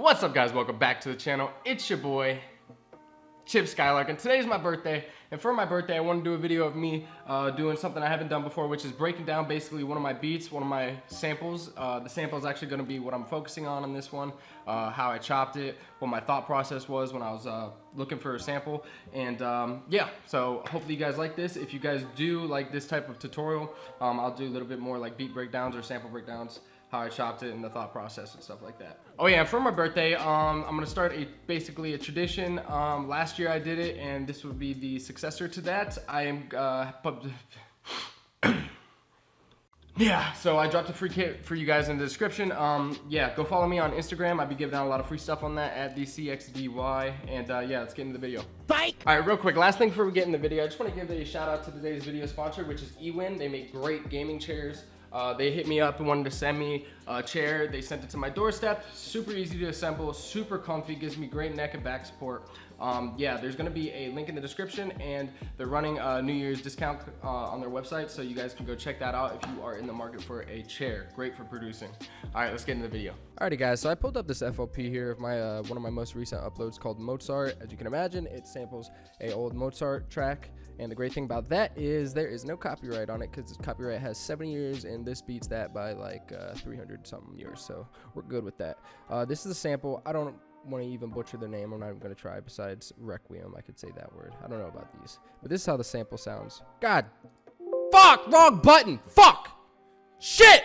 What's up, guys? Welcome back to the channel. It's your boy Cxdy, and today's my birthday, and for my birthday I want to do a video of me doing something I haven't done before, which is breaking down basically one of my beats, one of my samples. The sample is actually going to be what I'm focusing on in this one, how I chopped it, what my thought process was when I was looking for a sample, and yeah, so hopefully you guys like this. If you guys do like this type of tutorial, I'll do a little bit more like beat breakdowns or sample breakdowns, how I chopped it and the thought process and stuff like that. Oh yeah, for my birthday, I'm gonna start basically a tradition. Last year I did it, and this would be the successor to that. I am yeah, so I dropped a free kit for you guys in the description. Yeah, go follow me on Instagram. I'll be giving out a lot of free stuff on that at the Cxdy, and yeah, let's get into the video. Bike! All right, real quick, last thing before we get in the video, I just want to give a shout out to today's video sponsor, which is Ewin. They make great gaming chairs. They hit me up and wanted to send me a chair. They sent it to my doorstep. Super easy to assemble, super comfy, gives me great neck and back support. Yeah, there's gonna be a link in the description, and they're running a New Year's discount on their website, so you guys can go check that out if you are in the market for a chair. Great for producing. All right, let's get into the video. Alrighty guys, so I pulled up this FLP here of my one of my most recent uploads called Mozart. As you can imagine, it samples a old Mozart track, and the great thing about that is there is no copyright on it, because copyright has 7 years, and this beats that by like 300 something years, so we're good with that. This is a sample. I don't want to even butcher the name. I'm not even going to try. Besides Requiem, I could say that word. I don't know about these, but this is how the sample sounds. God, fuck, wrong button, fuck, shit.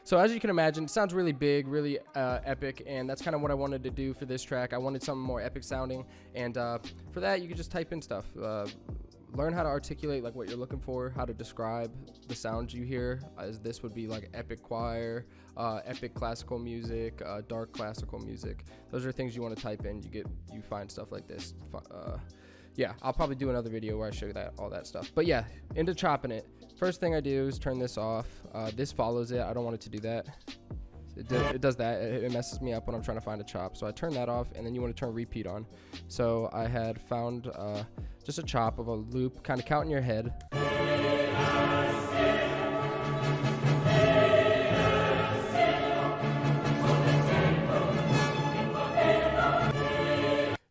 So as you can imagine, it sounds really big, really epic, and that's kind of what I wanted to do for this track. I wanted something more epic sounding, and for that, you could just type in stuff. Learn how to articulate like what you're looking for, how to describe the sounds you hear, as this would be like epic choir, epic classical music, dark classical music. Those are things you want to type in. You find stuff like this. Yeah, I'll probably do another video where I show you all that stuff. But yeah, into chopping it. First thing I do is turn this off. This follows it. I don't want it to do that. It does that. It messes me up when I'm trying to find a chop. So I turn that off, and then you want to turn repeat on. So I had found just a chop of a loop, kind of count in your head.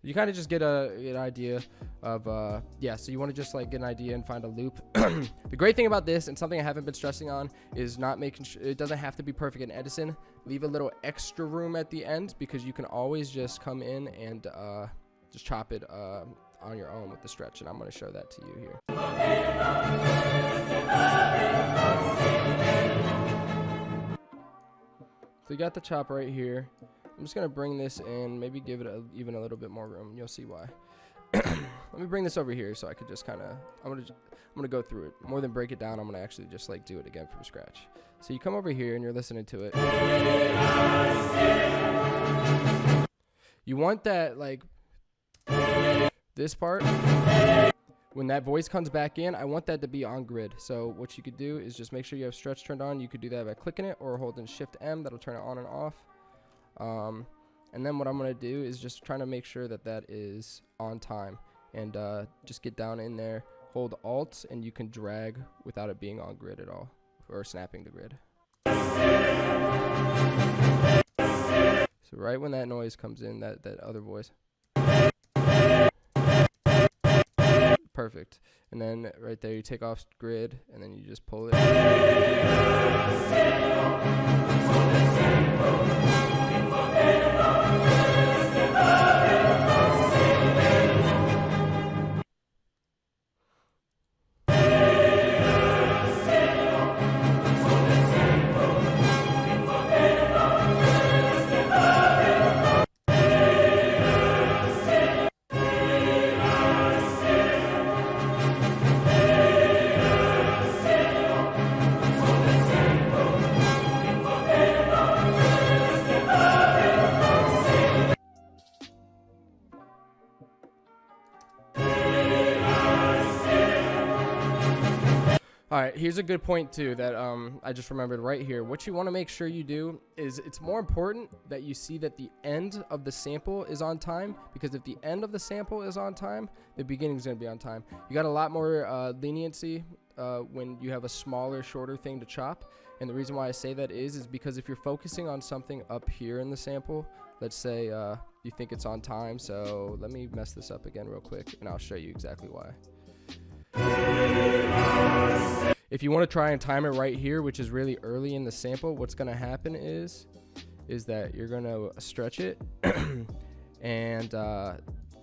You kind of just get an idea of, yeah, so you want to just like get an idea and find a loop. The great thing about this, and something I haven't been stressing on, is not making sure, it doesn't have to be perfect in Edison. Leave a little extra room at the end, because you can always just come in and just chop it on your own with the stretch, and I'm going to show that to you here. So you got the chop right here. I'm just going to bring this in, maybe give it even a little bit more room. You'll see why. Let me bring this over here so I could just kind of, I'm going to go through it. More than break it down, I'm going to actually just like do it again from scratch. So you come over here and you're listening to it. You want that, like, this part, when that voice comes back in, I want that to be on grid. So what you could do is just make sure you have stretch turned on. You could do that by clicking it or holding Shift M. That'll turn it on and off. And then what I'm going to do is just trying to make sure that that is on time, and just get down in there, hold Alt, and you can drag without it being on grid at all, or snapping the grid. So right when that noise comes in, that other voice. Perfect. And then right there you take off grid, and then you just pull it. All right, here's a good point too that I just remembered right here. What you want to make sure you do is it's more important that you see that the end of the sample is on time, because if the end of the sample is on time, the beginning is going to be on time. You got a lot more leniency when you have a smaller, shorter thing to chop. And the reason why I say that is because if you're focusing on something up here in the sample, let's say you think it's on time. So let me mess this up again real quick, and I'll show you exactly why. If you want to try and time it right here, which is really early in the sample, what's going to happen is that you're going to stretch it and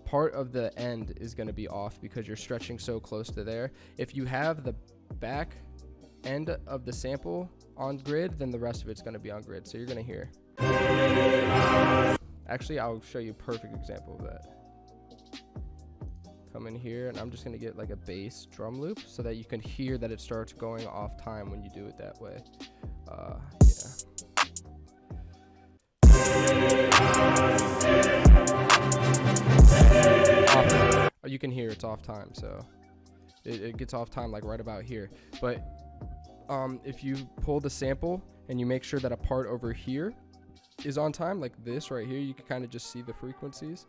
part of the end is going to be off because you're stretching so close to there. If you have the back end of the sample on grid, then the rest of it's going to be on grid. So you're going to hear. Actually, I'll show you a perfect example of that. Come in here, and I'm just going to get like a bass drum loop so that you can hear that it starts going off time when you do it that way. Yeah. You can hear it's off time, so it gets off time like right about here. But if you pull the sample and you make sure that a part over here is on time, like this right here, you can kind of just see the frequencies.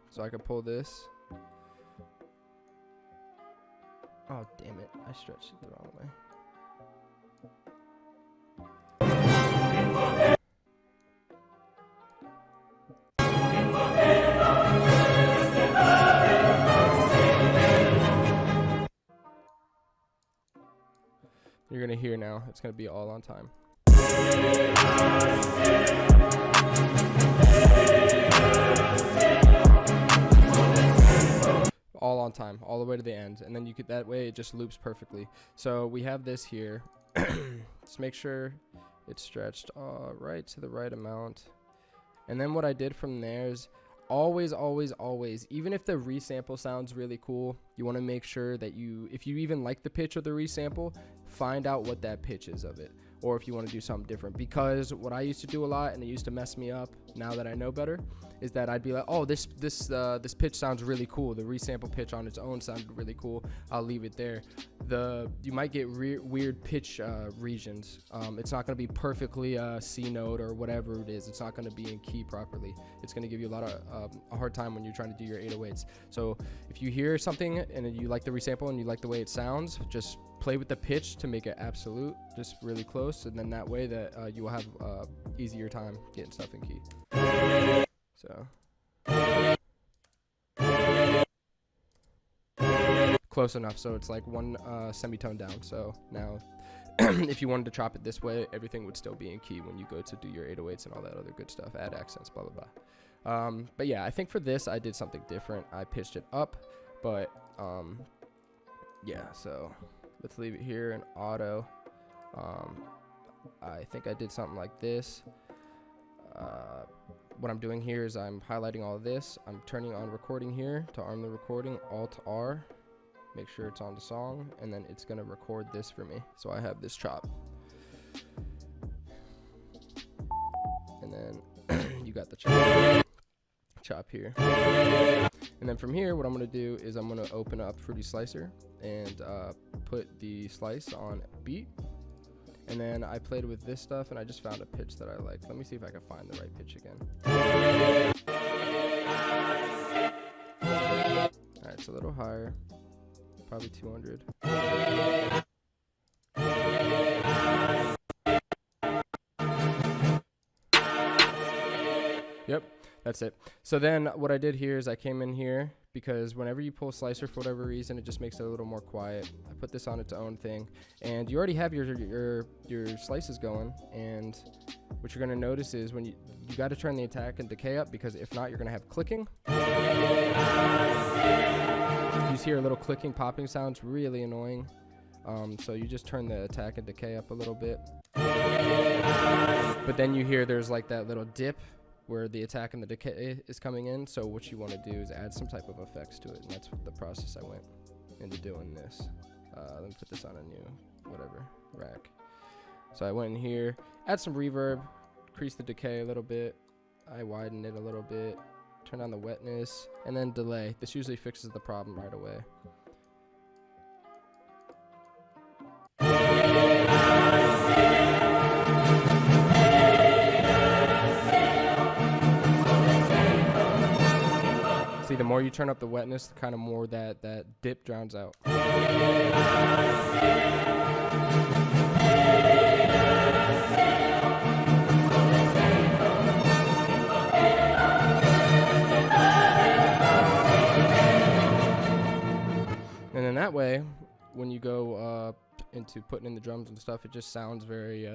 So I can pull this. Oh, damn it. I stretched it the wrong way. You're going to hear now. It's going to be all on time. All on time, all the way to the end, and then you could, that way it just loops perfectly. So we have this here. Just make sure it's stretched right to the right amount. And then what I did from there is always, even if the resample sounds really cool, you want to make sure that if you even like the pitch of the resample, find out what that pitch is of it, or if you want to do something different. Because what I used to do a lot, and it used to mess me up, now that I know better, is that I'd be like, oh, this pitch sounds really cool. The resample pitch on its own sounded really cool. I'll leave it there. You might get weird pitch regions. It's not going to be perfectly C note or whatever it is. It's not going to be in key properly. It's going to give you a lot of a hard time when you're trying to do your 808s. So if you hear something and you like the resample and you like the way it sounds, just play with the pitch to make it absolute, just really close, and then that way that you will have easier time getting stuff in key. So close enough, so it's like one semitone down. So now if you wanted to chop it this way, everything would still be in key when you go to do your 808s and all that other good stuff, add accents, blah blah blah. But yeah, I think for this I did something different. I pitched it up, but yeah, so let's leave it here in auto. I think I did something like this. What I'm doing here is I'm highlighting all of this. I'm turning on recording here to arm the recording, Alt-R, make sure it's on the song, and then it's gonna record this for me. So I have this chop. And then you got the chop here. And then from here, what I'm gonna do is I'm gonna open up Fruity Slicer and put the slice on beat. And then I played with this stuff and I just found a pitch that I like. Let me see if I can find the right pitch again. Alright, it's a little higher. Probably 200. Yep, that's it. So then what I did here is I came in here, because whenever you pull a slicer for whatever reason, it just makes it a little more quiet. I put this on its own thing, and you already have your slices going, and what you're gonna notice is when you gotta turn the attack and decay up, because if not, you're gonna have clicking. You just hear a little clicking, popping sound. It's really annoying. So you just turn the attack and decay up a little bit. But then you hear there's like that little dip where the attack and the decay is coming in. So what you want to do is add some type of effects to it, and that's the process I went into doing this. Let me put this on a new whatever rack. So I went in here, add some reverb, increase the decay a little bit, I widened it a little bit, turn on the wetness, and then delay. This usually fixes the problem right away. See, the more you turn up the wetness, the kind of more that dip drowns out. And then that way, when you go into putting in the drums and stuff, it just sounds very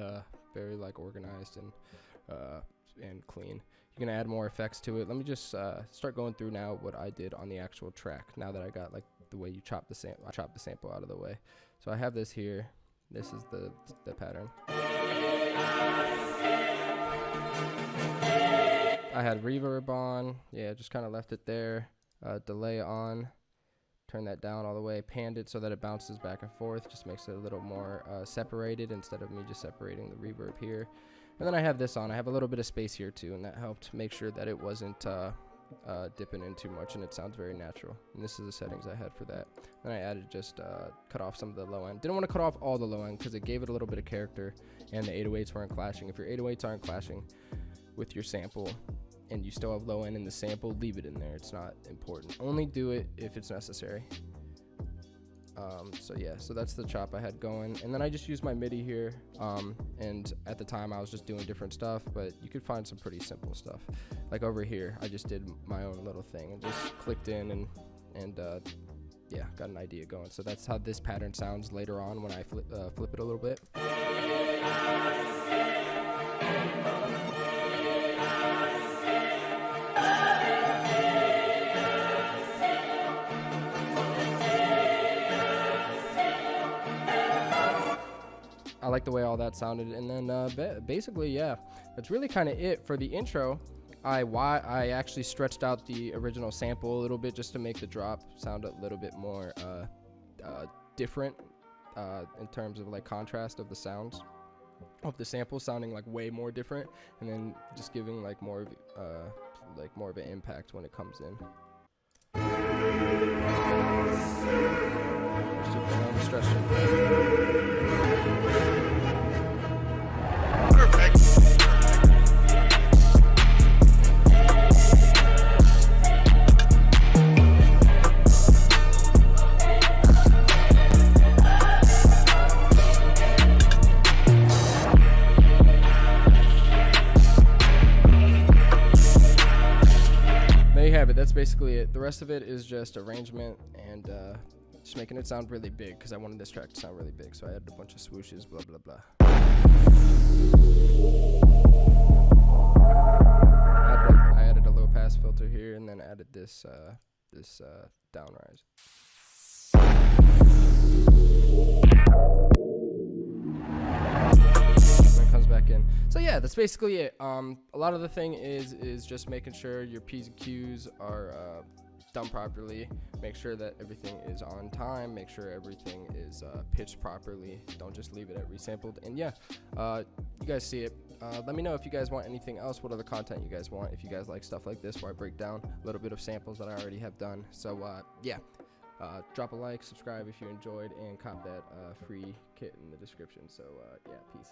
like organized and clean. You can add more effects to it. Let me just start going through now what I did on the actual track. Now that I got like the way you chop the sample, I chopped the sample out of the way. So I have this here. This is the pattern. I had reverb on. Yeah, just kind of left it there. Delay on. Turn that down all the way, panned it so that it bounces back and forth, just makes it a little more separated instead of me just separating the reverb here. And then I have this on. I have a little bit of space here too, and that helped make sure that it wasn't dipping in too much, and it sounds very natural. And this is the settings I had for that. Then I added just cut off some of the low end. Didn't want to cut off all the low end because it gave it a little bit of character, and the 808s weren't clashing. If your 808s aren't clashing with your sample, and you still have low end in the sample, leave it in there. It's not important. Only do it if it's necessary. So yeah, so that's the chop I had going. And then I just used my MIDI here. And at the time I was just doing different stuff, but you could find some pretty simple stuff. Like over here, I just did my own little thing and just clicked in and yeah, got an idea going. So that's how this pattern sounds later on when I flip it a little bit. I like the way all that sounded, and then basically, yeah, that's really kind of it for the intro. I actually stretched out the original sample a little bit just to make the drop sound a little bit more different in terms of like contrast of the sounds of the sample sounding like way more different, and then just giving like more of an impact when it comes in. Stretch it. That's basically it. The rest of it is just arrangement and just making it sound really big because I wanted this track to sound really big. So I added a bunch of swooshes, blah, blah, blah. I added a low pass filter here and then added this downrise. Comes back in. So yeah, that's basically it. A lot of the thing is just making sure your P's and Q's are done properly. Make sure that everything is on time. Make sure everything is pitched properly. Don't just leave it at resampled. And yeah, you guys see it. Let me know if you guys want anything else, what other content you guys want, if you guys like stuff like this where I break down a little bit of samples that I already have done. So yeah. Drop a like, subscribe if you enjoyed, and cop that free kit in the description. So yeah, peace.